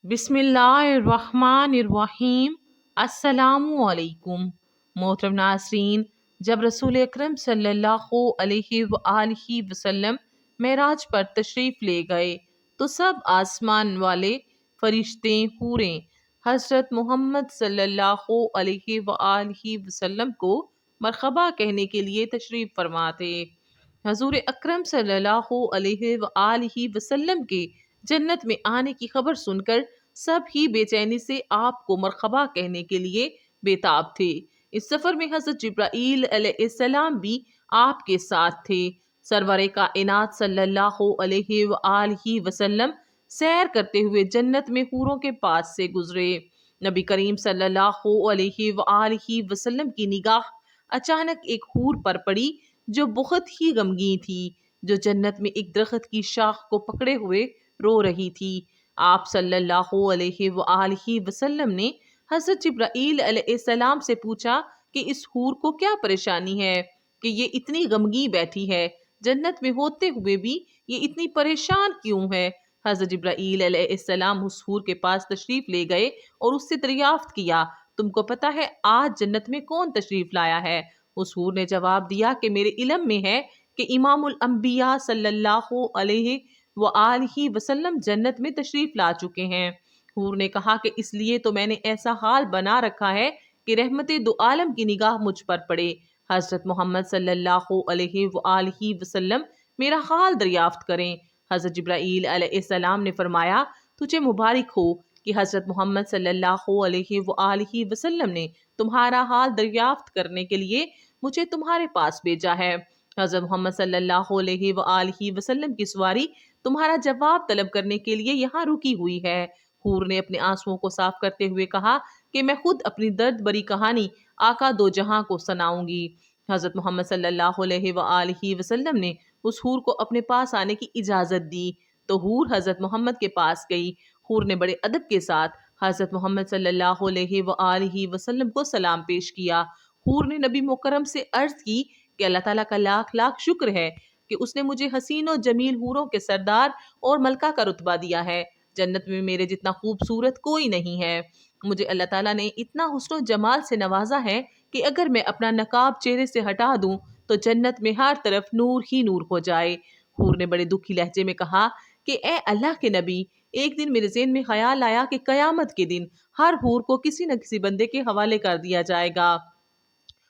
बिस्मिल्लाहिर्रहमानिर्रहीम। अस्सलामुअलैकुम। मोहतरम नाज़रीन, जब रसूल अकरम सल्लल्लाहु अलैहि वसल्लम मेराज पर तशरीफ़ ले गए तो सब आसमान वाले फरिश्ते हूरें हज़रत मोहम्मद सल्लल्लाहु अलैहि वसल्लम को मरहबा कहने के लिए तशरीफ़ फरमा थे। हजूर अकरम सल्लल्लाहु अलैहि वसल्लम के जन्नत में आने की खबर सुनकर सब ही बेचैनी से आपको मरहबा कहने के लिए बेताब थे। इस सफर में हजरत जिब्राईल अलैहिस्सलाम भी आपके साथ थे। सरवरे कायनात सल्लल्लाहु अलैहि वसल्लम सैर करते हुए जन्नत में हूरों के पास से गुजरे। नबी करीम सल्लल्लाहु अलैहि वसल्लम की निगाह अचानक एक हूर पर पड़ी जो बहुत ही गमगीन थी, जो जन्नत में एक दरख्त की शाख को पकड़े हुए रो रही थी। आप सल्लल्लाहु अलैहि वसल्लम ने हज़रत जिब्राईल अलैहिस्सलाम से पूछा कि इस हूर को क्या परेशानी है कि ये इतनी गमगीन बैठी है, जन्नत में होते हुए भी ये इतनी परेशान क्यों है। हज़रत जिब्राईल अलैहिस्सलाम उस हूर के पास तशरीफ ले गए और उससे दरियाफ्त किया, तुमको पता है आज जन्नत में कौन तशरीफ लाया है। उस हूर ने जवाब दिया कि मेरे इल्म में है कि इमामुल अंबिया सल्लल्लाहु अलैहि वसल्लम जन्नत में तशरीफ ला चुके हैं। हूर ने कहा कि इसलिए तो मैंने ऐसा हाल बना रखा है कि रहमत दो आलम की निगाह मुझ पर पड़े। हजरत मोहम्मद सल्लल्लाहु अलैहि वसल्लम मेरा हाल दरियाफ्त करें। हजरत जिब्राईल अलैहिस्सलाम ने फरमाया, तुझे मुबारक हो कि हजरत मोहम्मद सल्लल्लाहु अलैहि वसल्लम ने तुम्हारा हाल दरियाफ्त करने के लिए मुझे तुम्हारे पास भेजा है। हजरत मोहम्मद सल्लल्लाहु अलैहि वसल्लम की सवारी तुम्हारा जवाब तलब करने के लिए यहाँ रुकी हुई है। हूर ने अपने आंसुओं को साफ करते हुए कहा कि मैं खुद अपनी दर्द भरी कहानी आका दो जहां को सुनाऊंगी। हजरत मोहम्मद सल्लल्लाहु अलैहि वसल्लम ने उस हूर को अपने पास आने की इजाजत दी तो हूर हजरत मोहम्मद के पास गई। हूर ने बड़े अदब के साथ हजरत मोहम्मद सल्लल्लाहु अलैहि वसल्लम को सलाम पेश किया। हूर ने नबी मुकरम से अर्ज की कि अल्लाह ताला का लाख लाख शुक्र है कि उसने मुझे हसीन और जमील हूरों के सरदार और मलका का रुतबा दिया है। जन्नत में मेरे जितना खूबसूरत कोई नहीं है। मुझे अल्लाह ताला ने इतना हुस्न जमाल से नवाजा है कि अगर मैं अपना नकाब चेहरे से हटा दूं तो जन्नत में हर तरफ नूर ही नूर हो जाए। हूर ने बड़े दुखी लहजे में कहा कि ए अल्लाह के नबी, एक दिन मेरे ज़हन में ख्याल आया कि कयामत के दिन हर हूर को किसी न किसी बंदे के हवाले कर दिया जाएगा।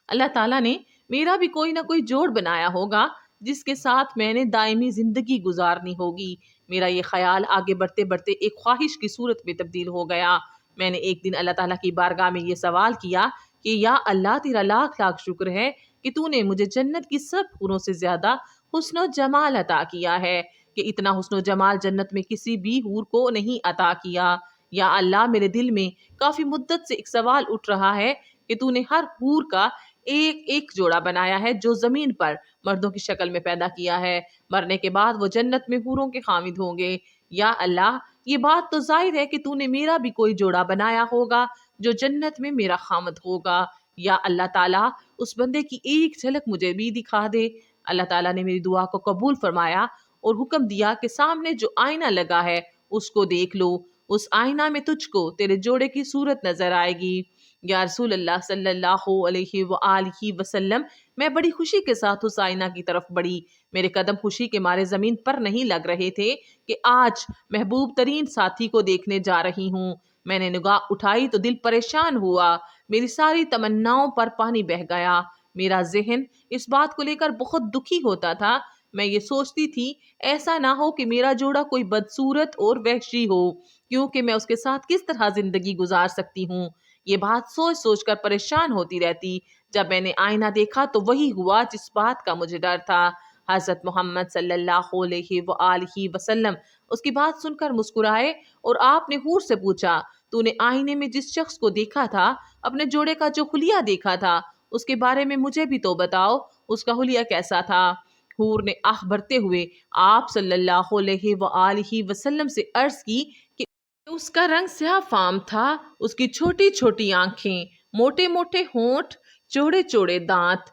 अल्लाह ताला ने मेरा भी कोई ना कोई जोड़ बनाया होगा जिसके साथ मैंने दायमी जिंदगी गुजारनी होगी। मेरा ये ख्याल आगे बढ़ते बढ़ते एक ख्वाहिश की सूरत में तब्दील हो गया। मैंने एक दिन अल्लाह ताला की बारगाह में ये सवाल किया कि या अल्लाह, तेरा लाख लाख शुक्र है कि तूने मुझे जन्नत की सब हूरों से ज्यादा हुस्न जमाल अता किया है कि इतना हुस्न जमाल जन्नत में किसी भी हूर को नहीं अता किया। या अल्लाह, मेरे दिल में काफी मुद्दत से एक सवाल उठ रहा है कि तूने हर हूर का एक एक जोड़ा बनाया है जो जमीन पर मर्दों की शक्ल में पैदा किया है। मरने के बाद वो जन्नत में हूरों के खामिद होंगे। या अल्लाह, ये बात तो जाहिर है कि तूने मेरा भी कोई जोड़ा बनाया होगा जो जन्नत में मेरा खामद होगा। या अल्लाह ताला, उस बंदे की एक झलक मुझे भी दिखा दे। अल्लाह ताला ने मेरी दुआ को कबूल फरमाया और हुक्म दिया कि सामने जो आईना लगा है उसको देख लो। उस आईना में तुझको तेरे जोड़े की सूरत नजर आएगी। या रसूल अल्लाह सल्लल्लाहु अलैहि वसल्लम, मैं बड़ी खुशी के साथ उस आईना की तरफ बढ़ी। मेरे कदम खुशी के मारे जमीन पर नहीं लग रहे थे कि आज महबूब तरीन साथी को देखने जा रही हूँ। मैंने निगाह उठाई तो दिल परेशान हुआ, मेरी सारी तमन्नाओं पर पानी बह गया। मेरा जहन इस बात को लेकर बहुत दुखी होता था। मैं ये सोचती थी ऐसा ना हो कि मेरा जोड़ा कोई बदसूरत और वहशी हो, क्योंकि मैं उसके साथ किस तरह जिंदगी गुजार सकती हूँ। ये बात सोच सोच कर परेशान होती रहती। जब मैंने आईना देखा तो वही हुआ जिस बात का मुझे डर था। हजरत मोहम्मद सल्लल्लाहु अलैहि वसल्लम उसकी बात सुनकर मुस्कुराए और आपने हूर से पूछा, तूने आईने में जिस शख्स को देखा था, अपने जोड़े का जो हुलिया देखा था, उसके बारे में मुझे भी तो बताओ, उसका हुलिया कैसा था। हूर ने आह भरते हुए आप सल्लल्लाहु अलैहि वसल्लम से अर्ज की कि उसका रंग स्याह फाम था, उसकी छोटी छोटी आंखें, मोटे मोटे होंठ, चौड़े चौड़े दांत,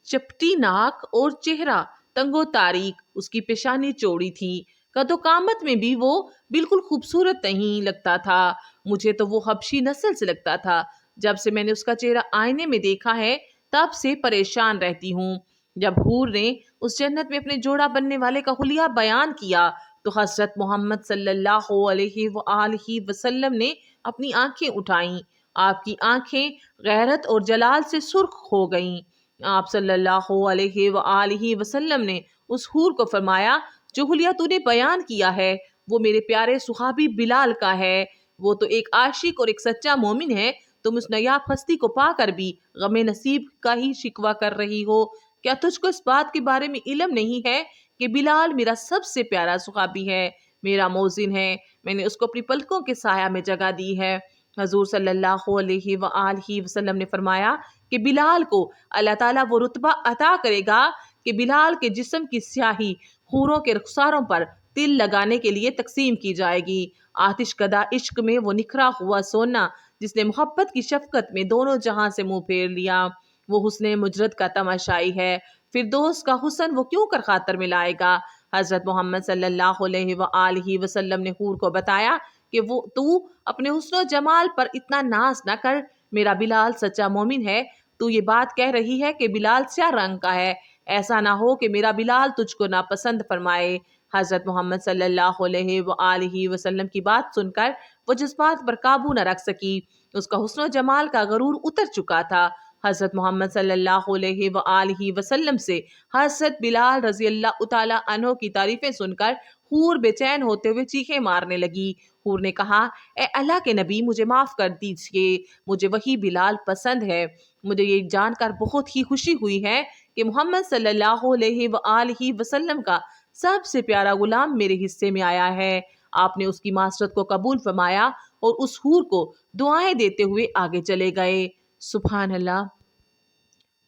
चपटी नाक और चेहरा तंगो तारीक, उसकी पेशानी चौड़ी थी, قد و قامت میں بھی وہ بالکل خوبصورت نہیں لگتا تھا، مجھے تو وہ حبشی نسل سے لگتا تھا۔ جب سے میں نے اس کا چہرہ آئینے میں دیکھا ہے تب سے پریشان رہتی ہوں۔ جب حور نے اس جنت میں اپنے جوڑا بننے والے کا حلیہ بیان کیا تو حضرت محمد صلی اللہ علیہ وآلہ وسلم نے اپنی آنکھیں اٹھائیں۔ آپ کی آنکھیں غیرت اور جلال سے سرخ ہو گئیں۔ آپ صلی اللہ علیہ وآلہ وسلم نے اس حور کو فرمایا، جو حلیہ تو نے بیان کیا ہے وہ میرے پیارے صحابی بلال کا ہے، وہ تو ایک عاشق اور ایک سچا مومن ہے، تم اس نیاب ہستی کو پا کر بھی غم نصیب کا ہی شکوہ کر رہی ہو۔ کیا تجھ کو اس بات کے بارے میں علم نہیں ہے کہ بلال میرا سب سے پیارا صحابی ہے، میرا موزن ہے، میں نے اس کو اپنی پلکوں کے سایہ میں جگہ دی ہے۔ حضور صلی اللہ علیہ وآلہ وسلم نے فرمایا کہ بلال کو اللہ تعالیٰ وہ رتبہ عطا کرے گا کہ بلال کے جسم کی سیاہی حوروں کے رخساروں پر تل لگانے کے لیے تقسیم کی جائے گی۔ آتش کدہ عشق میں وہ نکھرا ہوا سونا جس نے محبت کی شفقت میں دونوں جہاں سے منہ پھیر لیا، وہ حسن مجرد کا تماشائی ہے، پھر دوست کا حسن وہ کیوں کر خاطر میں لائے گا۔ حضرت محمد صلی اللہ علیہ وآلہ وسلم نے حور کو بتایا کہ تو اپنے حسن و جمال پر اتنا ناز نہ کر، میرا بلال سچا مومن ہے، تو یہ بات کہہ رہی ہے کہ بلال سیاہ رنگ کا ہے، ایسا نہ ہو کہ میرا بلال تجھ کو ناپسند فرمائے۔ حضرت محمد صلی اللہ علیہ وآلہ وسلم کی بات سن کر وہ جذبات پر قابو نہ رکھ سکی، اس کا حسن و جمال کا غرور اتر چکا تھا۔ حضرت محمد صلی اللہ علیہ وآلہ وسلم سے حضرت بلال رضی اللہ تعالیٰ عنہ کی تعریفیں سن کر حور بے چین ہوتے ہوئے چیخیں مارنے لگی۔ حور نے کہا، اے اللہ کے نبی، مجھے معاف کر دیجئے، مجھے وہی بلال پسند ہے۔ مجھے یہ جان کر بہت ہی خوشی ہوئی ہے کہ محمد صلی اللہ علیہ وآلہ وسلم کا سب سے پیارا غلام میرے حصے میں آیا ہے۔ آپ نے اس کی معذرت کو قبول فرمایا اور اس حور کو دعائیں دیتے ہوئے آگے چلے گئے۔ سبحان اللہ۔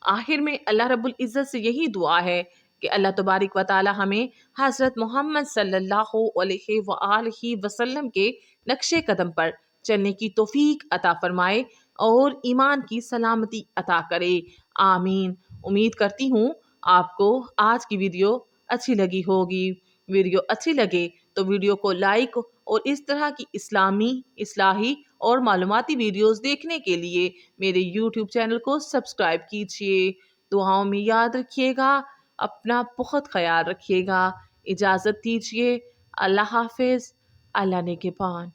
آخر میں اللہ رب العزت سے یہی دعا ہے کہ اللہ تبارک و تعالی ہمیں حضرت محمد صلی اللہ علیہ وآلہ وسلم کے نقش قدم پر چلنے کی توفیق عطا فرمائے اور ایمان کی سلامتی عطا کرے، آمین۔ امید کرتی ہوں آپ کو آج کی ویڈیو اچھی لگی ہوگی۔ ویڈیو اچھی لگے تو ویڈیو کو لائک اور اس طرح کی اسلامی، اصلاحی اور معلوماتی ویڈیوز دیکھنے کے لیے میرے یوٹیوب چینل کو سبسکرائب کیجیے۔ دعاؤں میں یاد رکھیے گا، اپنا بہت خیال رکھیے گا۔ اجازت دیجیے، اللہ حافظ، اللہ نگہبان۔